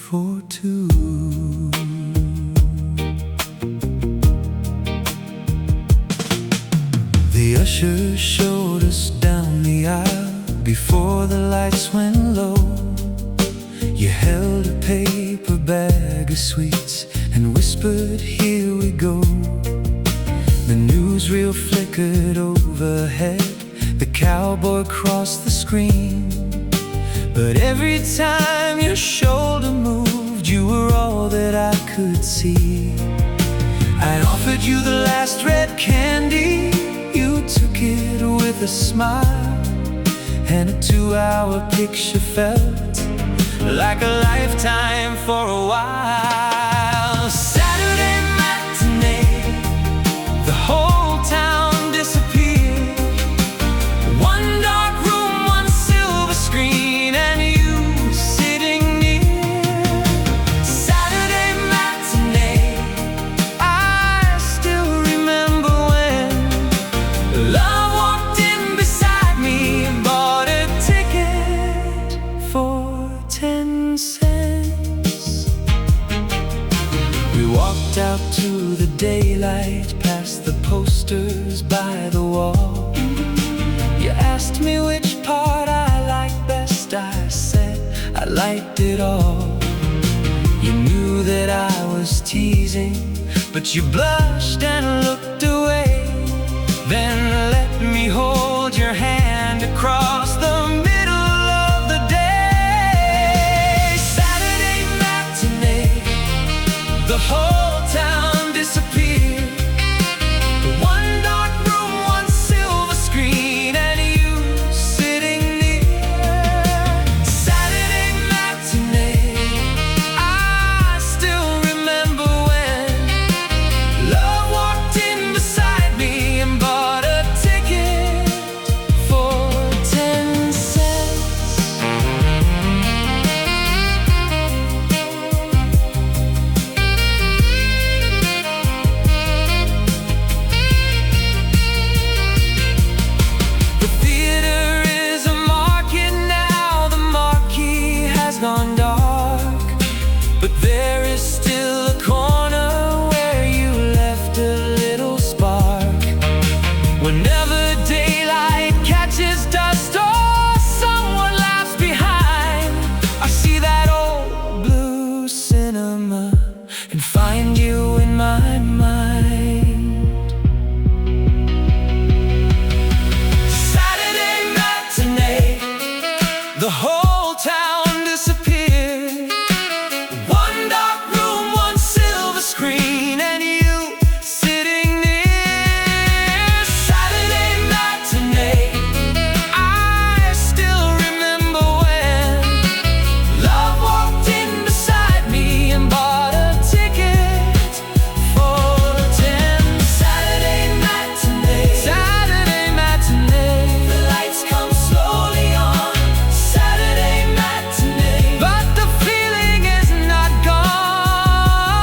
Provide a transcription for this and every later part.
for two. The usher showed us down the aisle before the lights went low. You held a paper bag of sweets and whispered, "Here we go." The newsreel flickered overhead, the cowboy crossed the screen. But every time your shoulder moved, you were all that I could see. I offered you the last red candy, you took it with a smile, and a 2-hour picture felt like a lifetime for a while. Saturday matinee, the whole town disappeared. One dark room, one silver screen, and you sitting near. Saturday matinee, I still remember when love walked in beside me and bought a ticket for 10 cents. We walked out to the daylight, past the posters by the wall. You asked me which part I liked best. I said I liked it all. You knew that I was teasing, but you blushed and looked away. Then let me hold your hand across the middle of the day. Saturday matinee, the whole town disappeared. One dark room, one silver screen, and you sitting near. Saturday matinee, I still remember when love walked in beside me and bought a ticket for 10 cents. The theater is a market now, the marquee has gone dark, but there is still a corner where you left a little spark. Whenever daylight catches dust or someone laughs behind, I see that old blue cinema and find you in my mind. Saturday matinee, the whole town disappeared. One dark room, one silver screen, and you sitting near. Saturday matinee, I still remember when love walked in beside me and bought a ticket for 10. Saturday matinee, Saturday matinee, the lights come slowly on. Saturday matinee, but the feeling is not gone.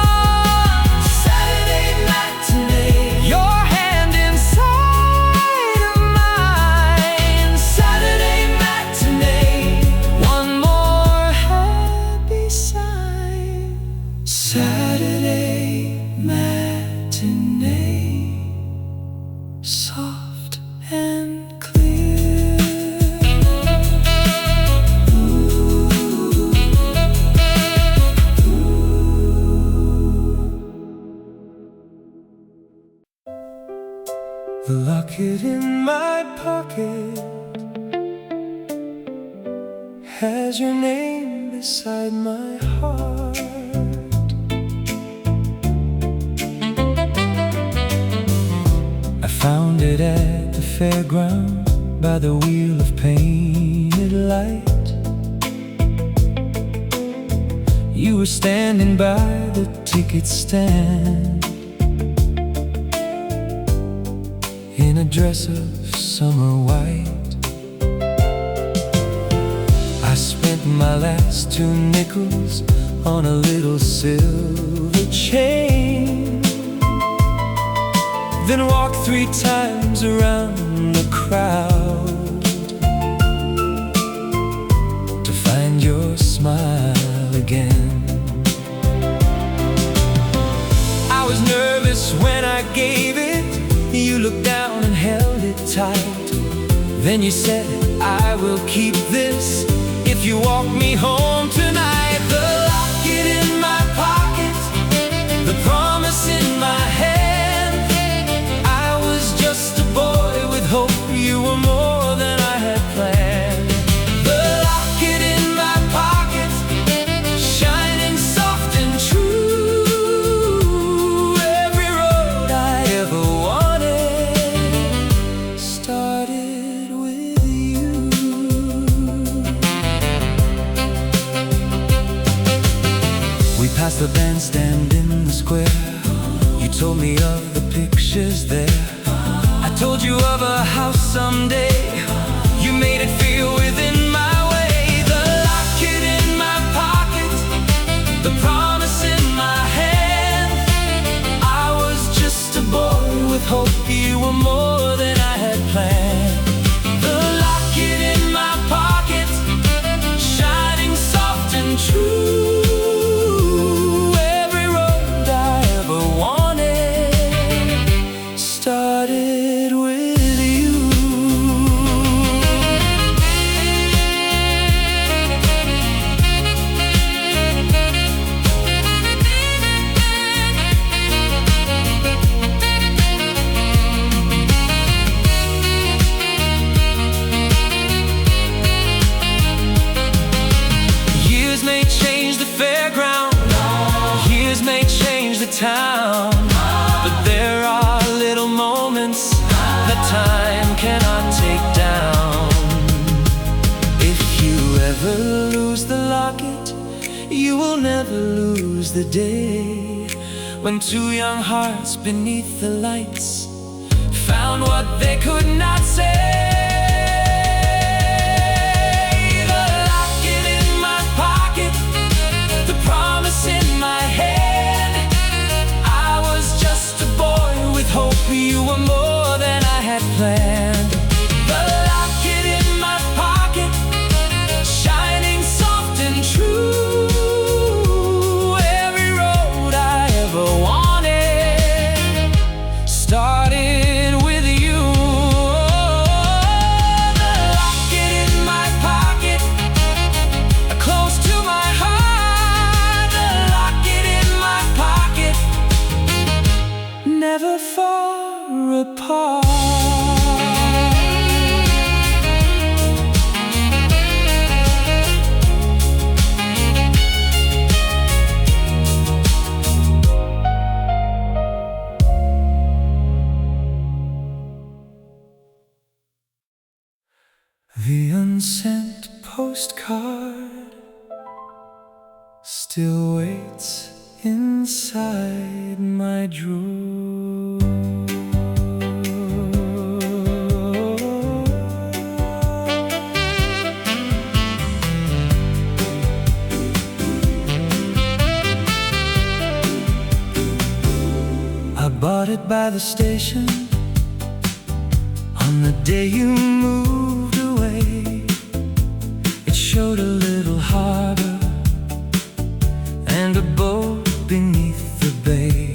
Saturday matinee, your hand inside of mine. Saturday matinee, one more happy sign. Saturday matinee, soft and clear. The locket in my pocket has your name beside my heart. I found it at the fairground by the wheel of painted light. You were standing by the ticket stand in a dress of summer white. I spent my last 2 nickels on a little silver chain, then walked 3 times around the crowd to find your smile again. Then you said, I will keep this if you walk me home tonight. The locket in my pocket, the promise in my hand. I was just a boy with hope, you were more than I had planned. The locket in my pocket, shining soft and true. Every road I ever wanted started with you. We passed the bandstand in the square. You told me of the pictures there. I told you of a house someday. You made it feel within my way. The locket in my pocket, the promise in my hand. I was just a boy with hope, you were more than I had planned. The locket in my pocket, shining soft and true. Every road I ever wanted started with you. Years may change the fairground, years may change the town, but there are little moments that time cannot take down. If you ever lose the locket, you will never lose the day when two young hearts beneath the lights found what they could not say. The locket in my pocket, the promise in my hand. I was just a boy with hope, you were more than I had planned. The locket in my pocket, shining soft and true. Every road I ever wanted started with you. The locket in my pocket, close to my heart. The locket in my pocket, never far apart. The unsent postcard still waits inside my drawer. I bought it by the station on the day you moved away. It showed a little harbor and a boat beneath the bay.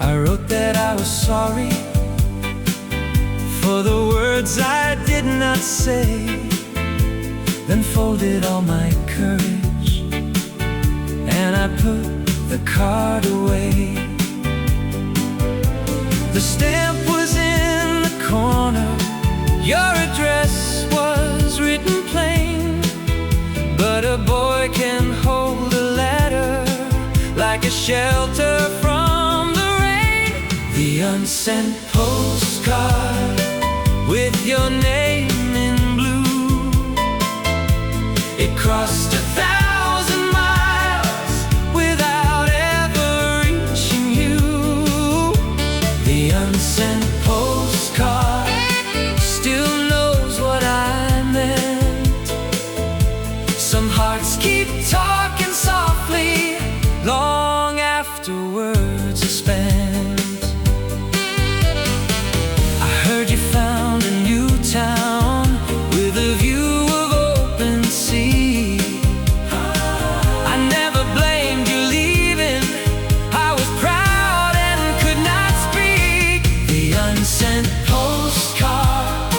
I wrote that I was sorry for the words I did not say, then folded all my courage and I put the card away. The stamp was in the corner, your address was written plain, but a boy can hold a letter like a shelter from the rain. The unsent postcard with your name in blue, it crossed 1,000 miles without ever reaching you. The unsent postcard still knows what I meant. Some hearts keep talking softly long after words are spent. I heard you found a new town with a view of open sea. I never blamed you leaving, I was proud and could not speak. The unsent postcard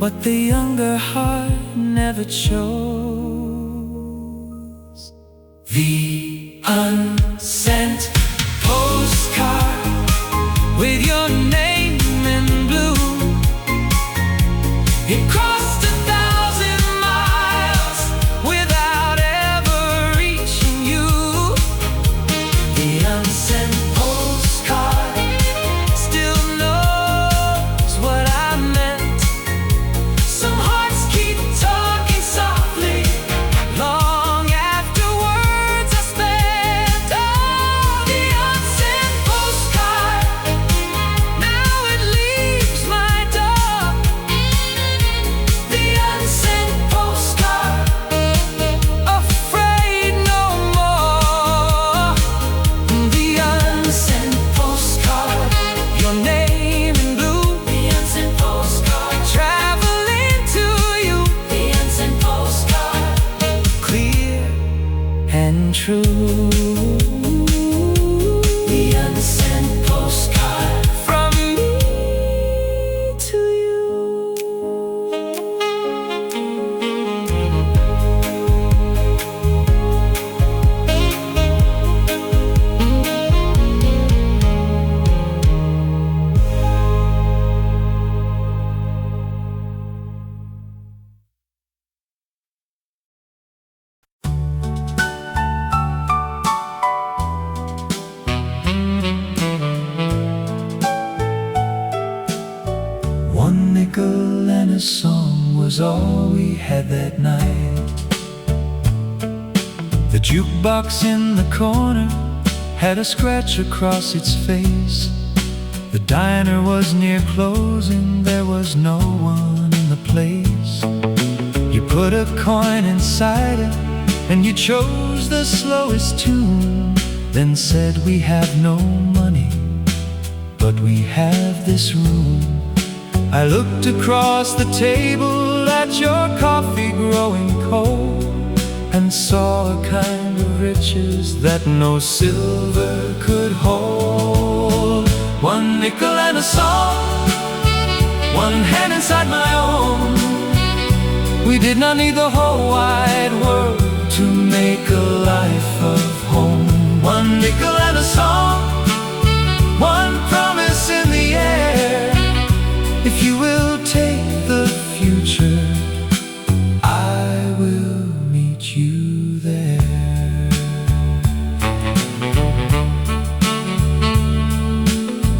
what the younger heart never chose. The unsent postcard with your name in blue, it crossed 1,000 miles without ever reaching you. The unsent postcard still knows what I meant. Some hearts keep talking softly long after words are spent. Oh, the unsent postcard, now it leaves my door. The unsent postcard, afraid no more. The unsent postcard, your name in blue. The unsent postcard, traveling to you. The unsent postcard, clear and true. The unsent postcard, from me to you. One nickel and a song was all we had that night. The jukebox in the corner had a scratch across its face. The diner was near closing, there was no one in the place. You put a coin inside it and you chose the slowest tune, then said, "We have no money, but we have this room." I looked across the table at your coffee growing cold, and saw a kind of riches that no silver could hold. One nickel and a song, one hand inside my own. We did not need the whole wide world to make a life of home. One nickel and a song, one promise in the air. If you will take the future, I will meet you there.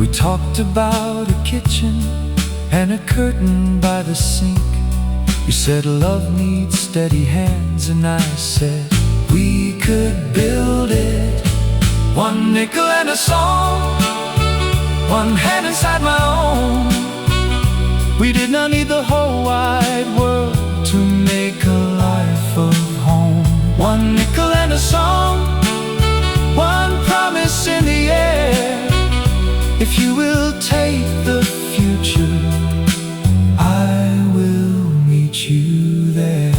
We talked about a kitchen and a curtain by the sink. You said love needs steady hands, and I said we could build it. One nickel and a song, one hand inside my own. We did not need the whole wide world to make a life of home. One nickel and a song, one promise in the air. If you will take the future, I will meet you there.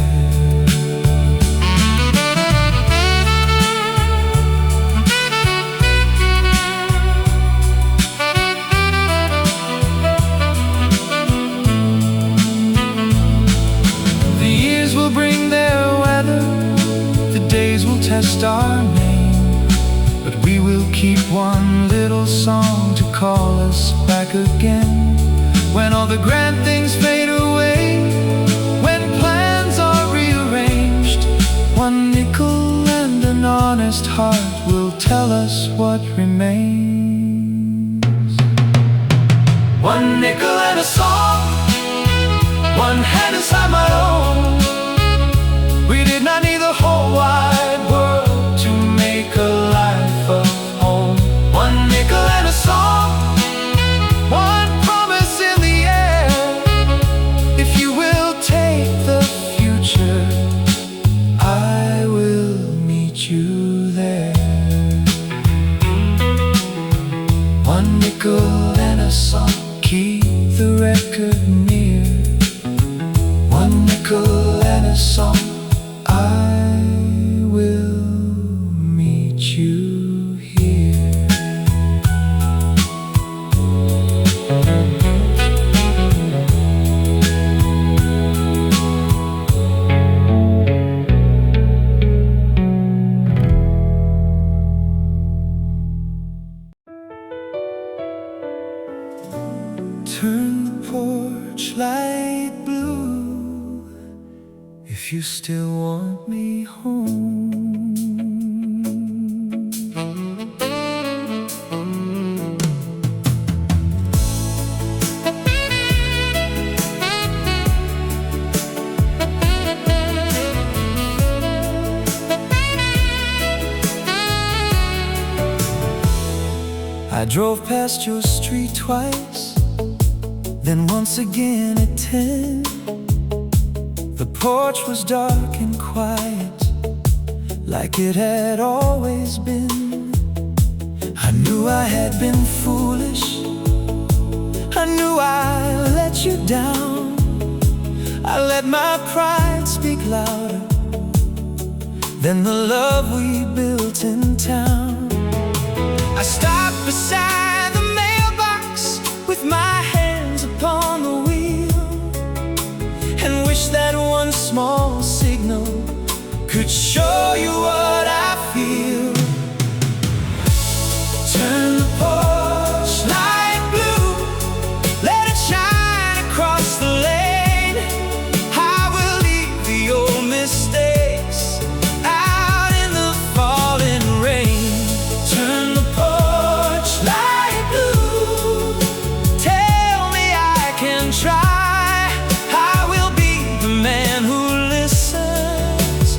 Bring their weather, the days will test our name, but we will keep one little song to call us back again. When all the grand things fade away, when plans are rearranged, one nickel and an honest heart will tell us what remains. One nickel and a song, one hand inside my own. We did not need the whole wide world to make a life of home. One nickel and a song, one promise in the air. If you will take the future, I will meet you there. One nickel and a song, keep the record near. One nickel and a song, I will meet you here. Turn the porch light blue if you still want me home. I drove past your street twice, then once again at 10. The porch was dark and quiet, like it had always been. I knew I had been foolish, I knew I let you down. I let my pride speak louder than the love we built in town. I stopped beside the mailbox with my hands upon the wheel, and wish that one small signal could show you what I feel. Turn the porch light blue, let it shine across the lane. I will leave the old mistakes out in the falling rain. Turn the porch light blue, tell me I can try. I will be the man who listens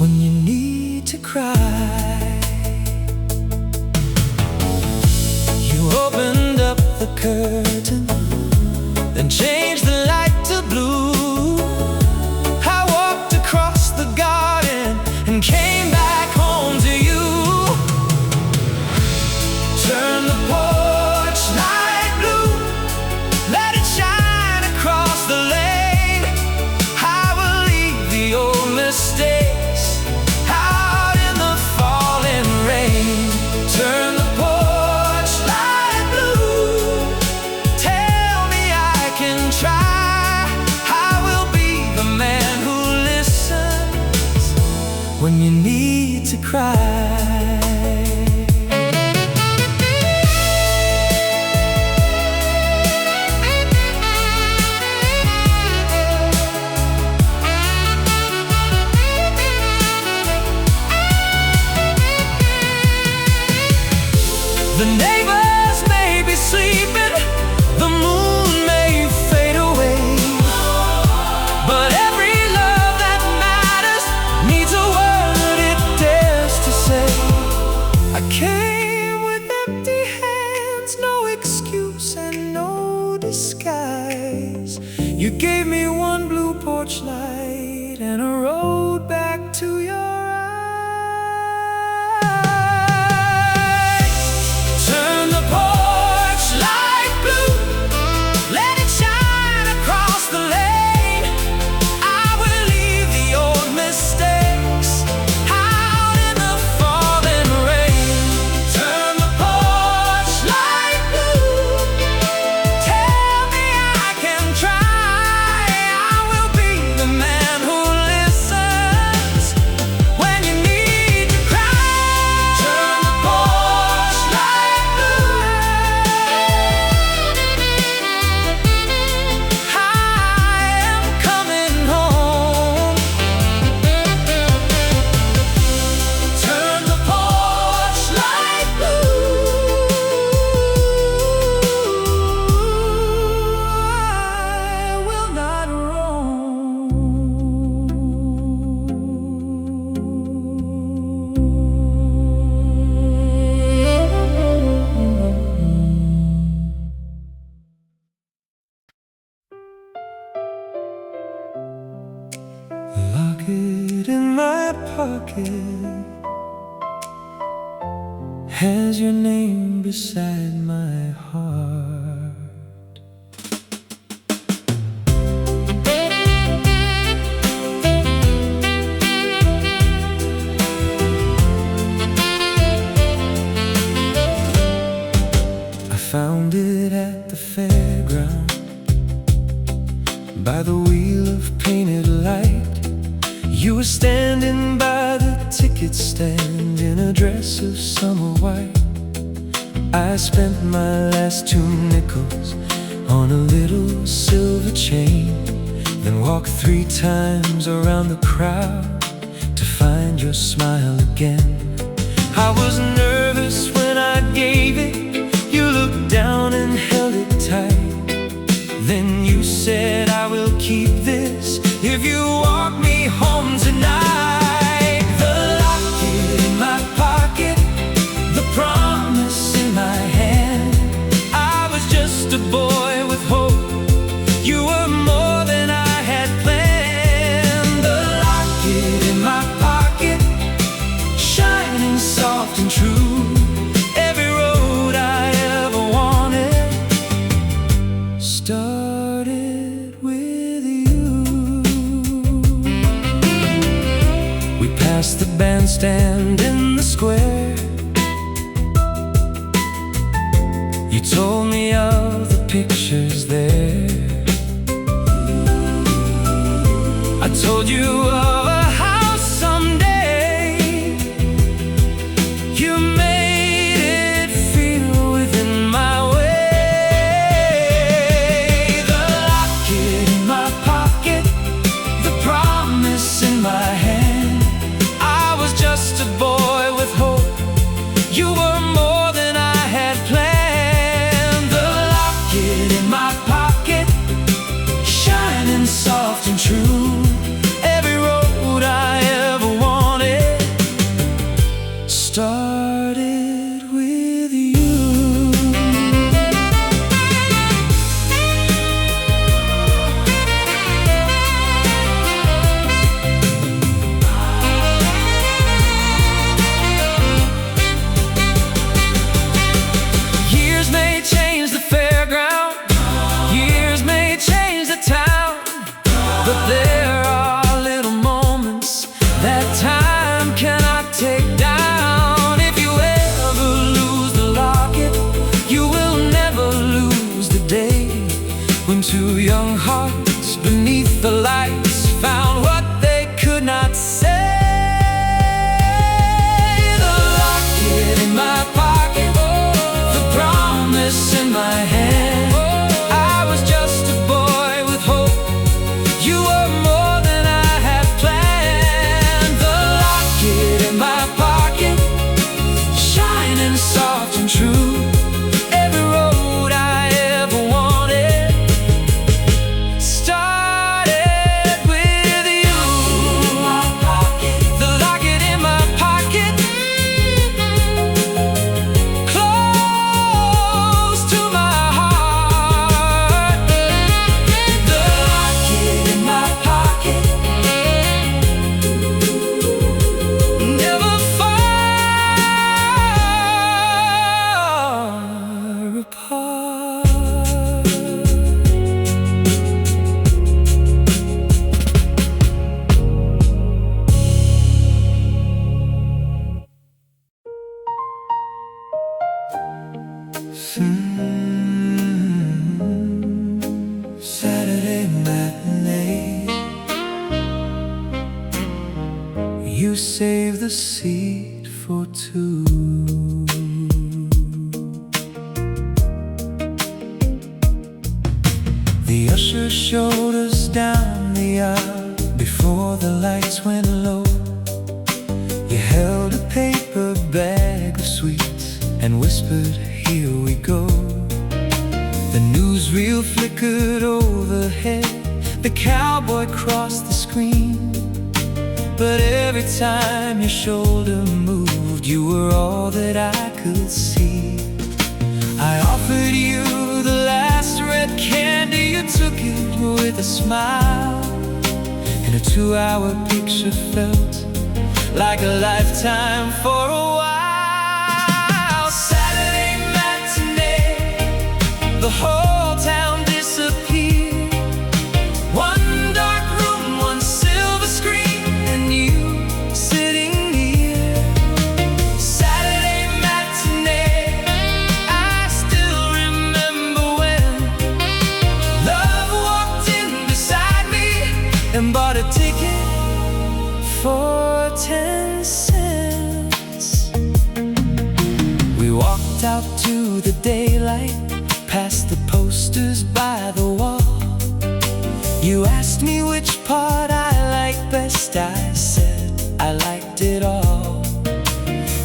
when you need to cry. You opened up the curtain, then changed the light to blue. I walked across the garden and came back home to you. Turn the porch light blue, let it shine across the lane. I will leave the old mistakes out in the falling rain. Turn the porch light blue, tell me I can try. I will be the man who listens when you need to cry. The neighbors may be sleeping, the moon may fade away, but every love that matters needs a word it dares to say. I came with empty hands, no excuse and no disguise. You gave me one blue porch light and a road back to your locket in my pocket has your name beside my heart. I found it at the fairground by the wheel of painted light. You were standing by the ticket stand in a dress of summer white. I spent my last 2 nickels on a little silver chain, then walk 3 times around the crowd to find your smile again. I was nervous when I gave it. You looked down and held it tight. Then you said, I will keep this if you walk me home tonight. The locket in my pocket, the promise in my hand. I was just a boy with hope. You were more than I had planned. The locket in my pocket, shining soft and true. Every road I ever wanted started with you. We passed the bandstand in the square. You told me of the pictures there. I told you of a house someday. You made it feel within my way. The locket in my pocket, the promise in my hand. I was just a boy with hope. You were more than I had planned. The locket in my pocket, shining soft and true. Every road I ever wanted started with you. Years may change the fairground, years may change the town, but there are little moments that time cannot take down. If you ever lose the locket, you will never lose the day when 2 young hearts beneath the lights found what they could not say. The locket in my pocket, the promise in my hand. I was just a boy with hope. You were more than I had planned. The locket in my pocket, shining soft and true. Every road I ever wanted started with you. The locket in my pocket, close to my heart. The locket in my pocket, never far apart. Saturday matinee, you saved the seat for 2. The usher showed us down the aisle before the lights went low. You held a paper bag of sweets and whispered, here we go. The newsreel flickered overhead, the cowboy crossed the screen. But every time your shoulder moved, you were all that I could see. I offered you the last red candy, you took it with a smile, and a 2-hour picture felt like a lifetime for a while. Saturday matinee, the whole town disappeared. One dark room, one silver screen, and you sitting near. Saturday matinee, I still remember when love walked in beside me and bought a ticket for 10 cents. We walked out to the daylight, past the post posters by the wall. You asked me which part I liked best. I said I liked it all.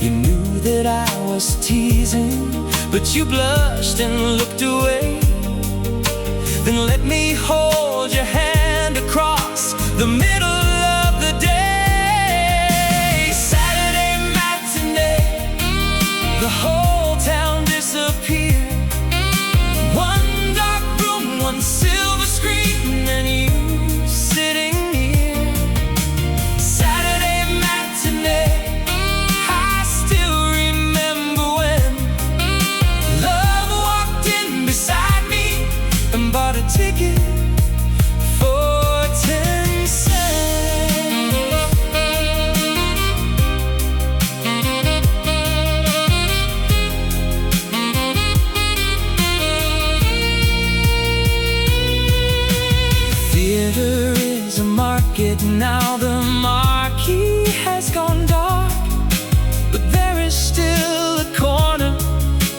You knew that I was teasing, but you blushed and looked away. Then let me hold your hand across the middle of the day. Saturday matinee, the whole town disappeared. One dark room, one silver screen, and you sitting near. Saturday matinee, I still remember when love walked in beside me and bought a ticket for 10 cents. Theater is a market now, the marquee has gone dark, but there is still a corner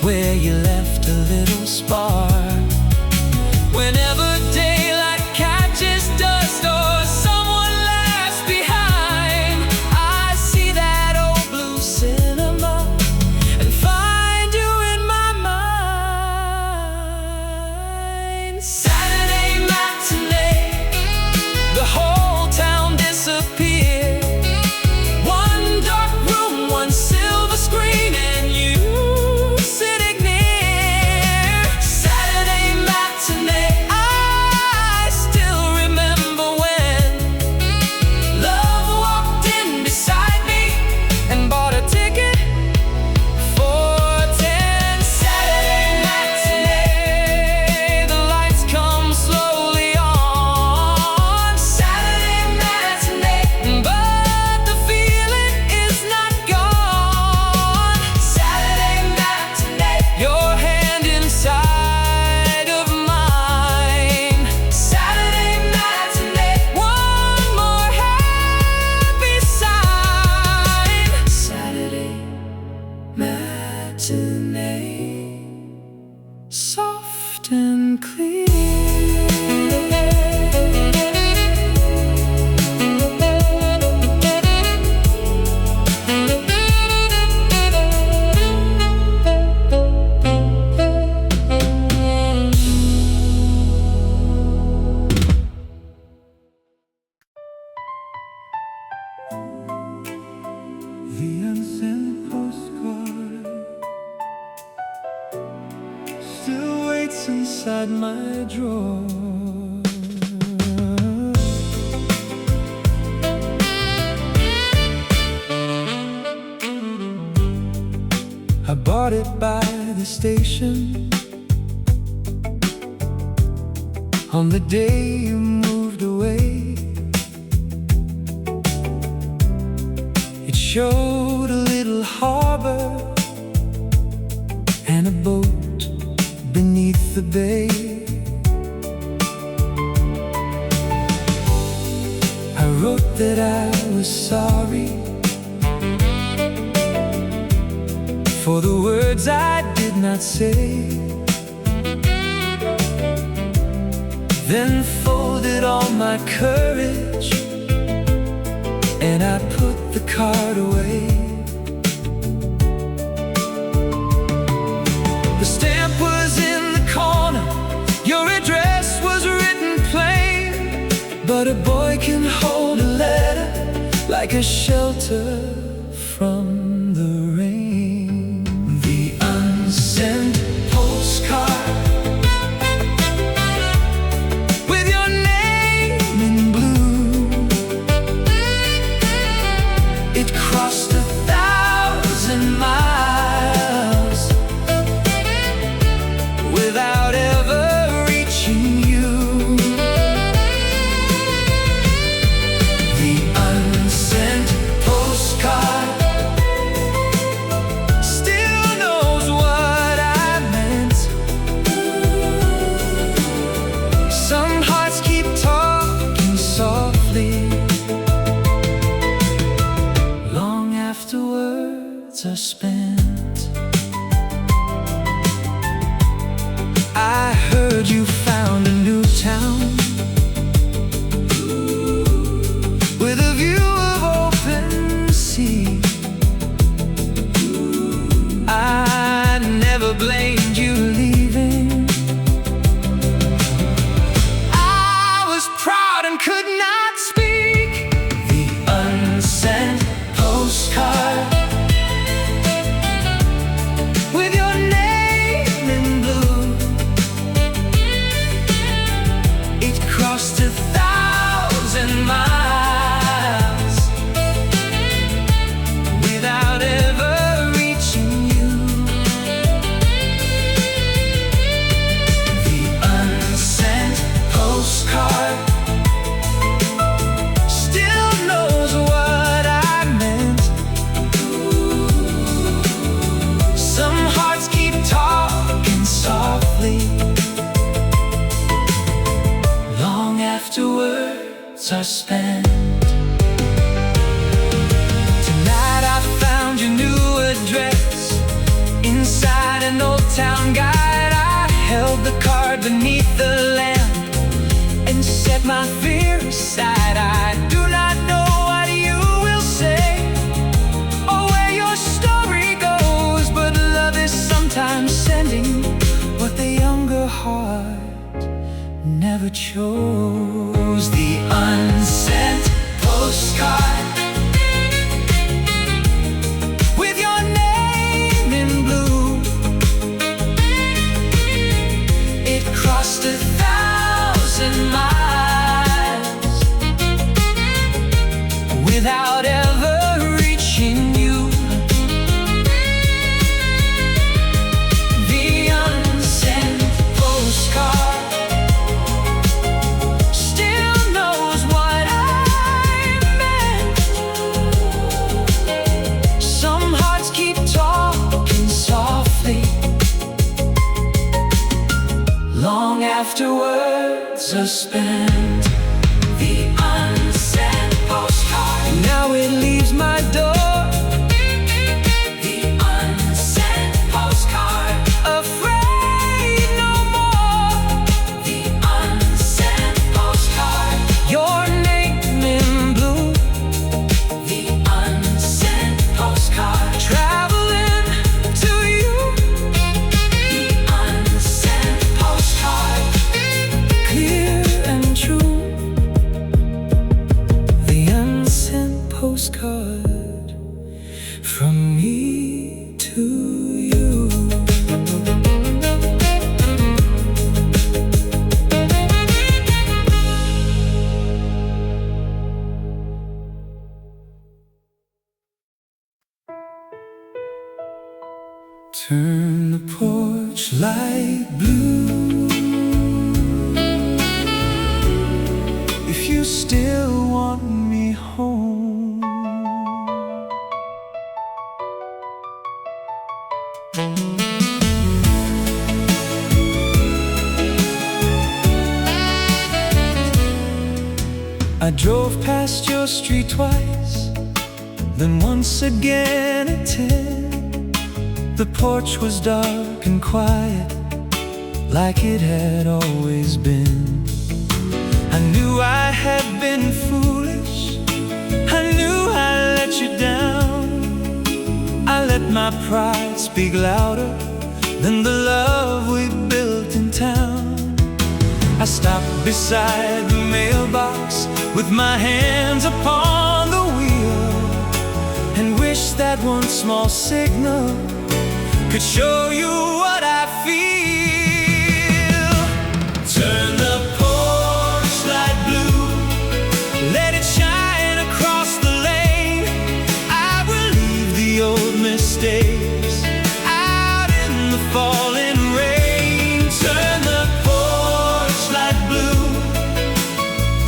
where you left a little spark. Whenever daylight catches dust or someone laughs behind, I see that old blue cinema and find you in my mind. Saturday matinee, the whole town disappeared. One dark room, one silver screen, and you sitting near. Saturday matinee, I still remember when love walked in beside me and bought a ticket for 10. Saturday matinee, the lights come slowly on. Saturday matinee, but the feeling is not gone. Saturday matinee, your hand inside of mine. Saturday matinee, one more happy sign. Saturday matinee, soft and clear. The unsent postcard still waits inside my drawer. I bought it by the station on the day you moved away. It showed a little harbor and a boat beneath the bay. I wrote that I was sorry for the words I did not say, then folded all my courage and I put the card away. The stamp was in the corner, your address was written plain, but a boy can hold a letter like a shelter from the rain. The unsent postcard with your name in blue, it crossed 1,000 miles without ever reaching you. The unsent postcard after words are spent. Tonight I found your new address inside an old town guide. I held the card beneath the lamp and set my fear aside. I do not know what you will say or where your story goes, but love is sometimes sending what the younger heart never chose. The unsent postcard with your name in blue. It crossed 1,000 miles without ever reaching you. The unsent postcard still knows what I meant. Some hearts keep talking softly long after words are spent. The unsent postcard, now it leaves my door. The unsent postcard, afraid no more. The unsent postcard, your name in blue. The unsent postcard, traveling to you. The unsent postcard, clear and true. The unsent postcard from me to you. Turn the porch light blue if you still want me home. I drove past your street twice, then once again at 10. The porch was dark and quiet, like it had always been. I knew I had been foolish, I knew I let you down. I let my pride speak louder than the love we built in town. I stopped beside the mailbox with my hands upon the wheel and wished that one small signal could show you what I feel. Turn the porch light blue, let it shine across the lane. I will leave the old mistakes out in the falling rain. Turn the porch light blue,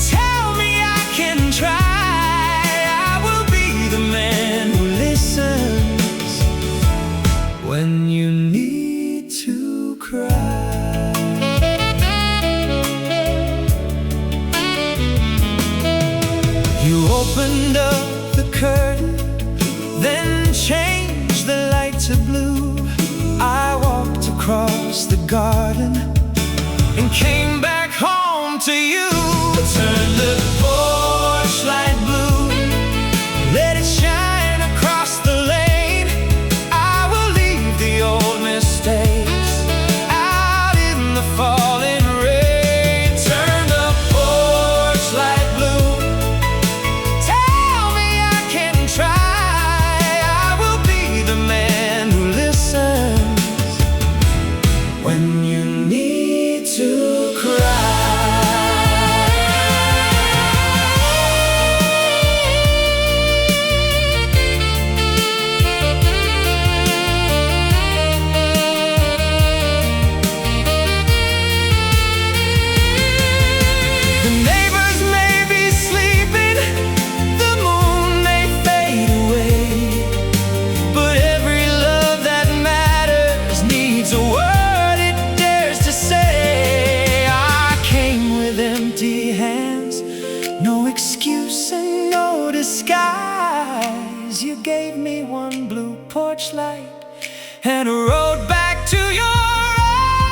tell me I can try. I will be the man who listens when you need to cry. You opened up the curtain, then changed the light to blue. I walked across the garden and came back home to you. Turn the porch light blue, let it shine across the lane. I will leave the old mistakes out in the falling rain. Turn the porch light blue, tell me I can try. I will be the man who listens when you need to cry. and rode back to your eyes.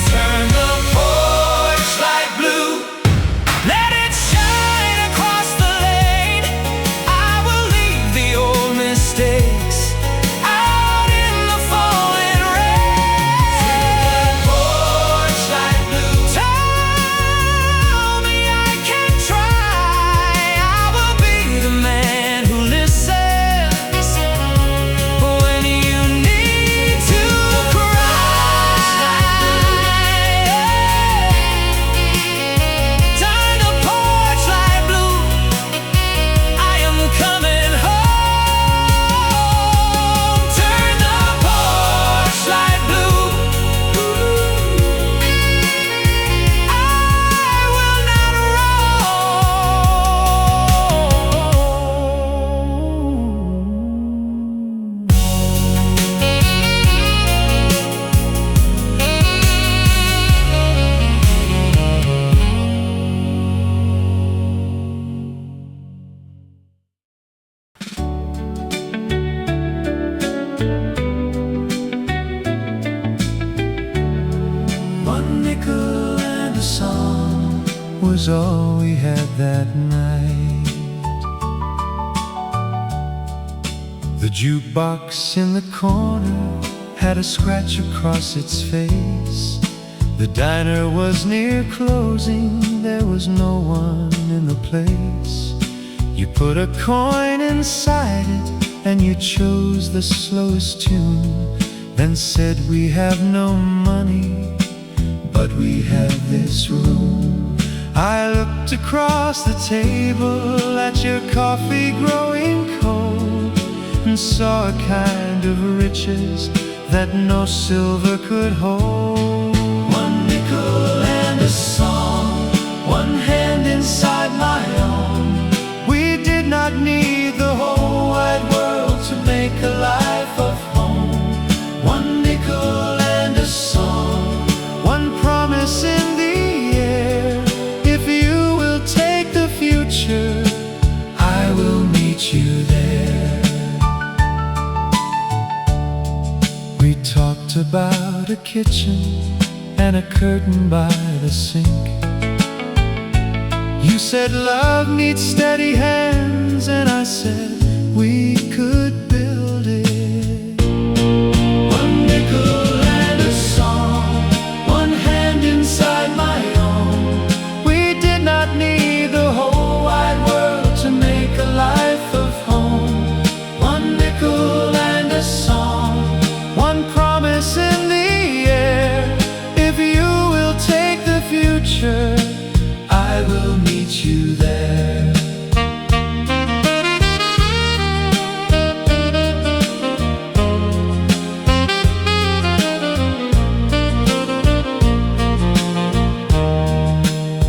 Turn the porch light blue, let it shine across the lane. I will leave the old mistakes out in the falling rain. Turn the porch light blue, tell me I can try. I will be the man who listens when you need to cry. Turn the porch light blue, I am coming home. Turn the porch light blue, I will not One nickel and a song was all we had that night. The jukebox in the corner had a scratch across its face. The diner was near closing, there was no one in the place. You put a coin inside it and you chose the slowest tune, then said, we have no money, but we have this room. I looked across the table at your coffee growing cold, and saw a kind of riches that no silver could hold. One nickel and a song, one hand inside my own. We did not need the whole wide world to make a life of home. One nickel and a song, one promise in the air. If you will take the future, I will meet you there. We talked about a kitchen and a curtain by the sink. You said love needs steady hands, and I said we could build it. One nickel and a song, one hand inside my own. We did not need the whole wide world to make a life of home. One nickel and a song, one promise in the air. If you will take the future, I will meet you there.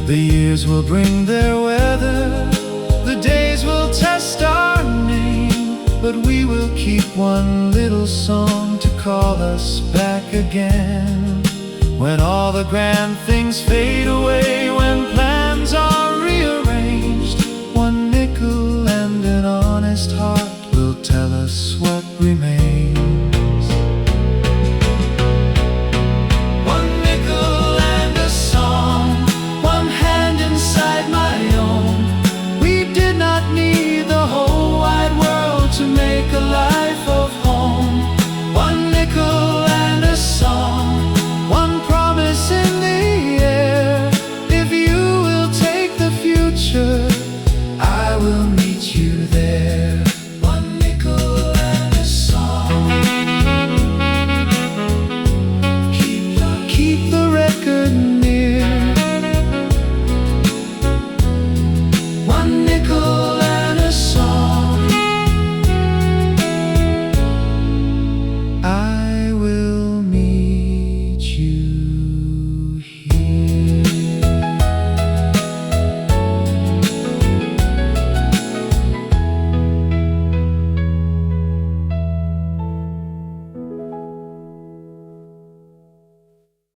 The years will bring their weather, the days will test our name, but we will keep one little song to call us back again. When all the grand things fade away, when plans are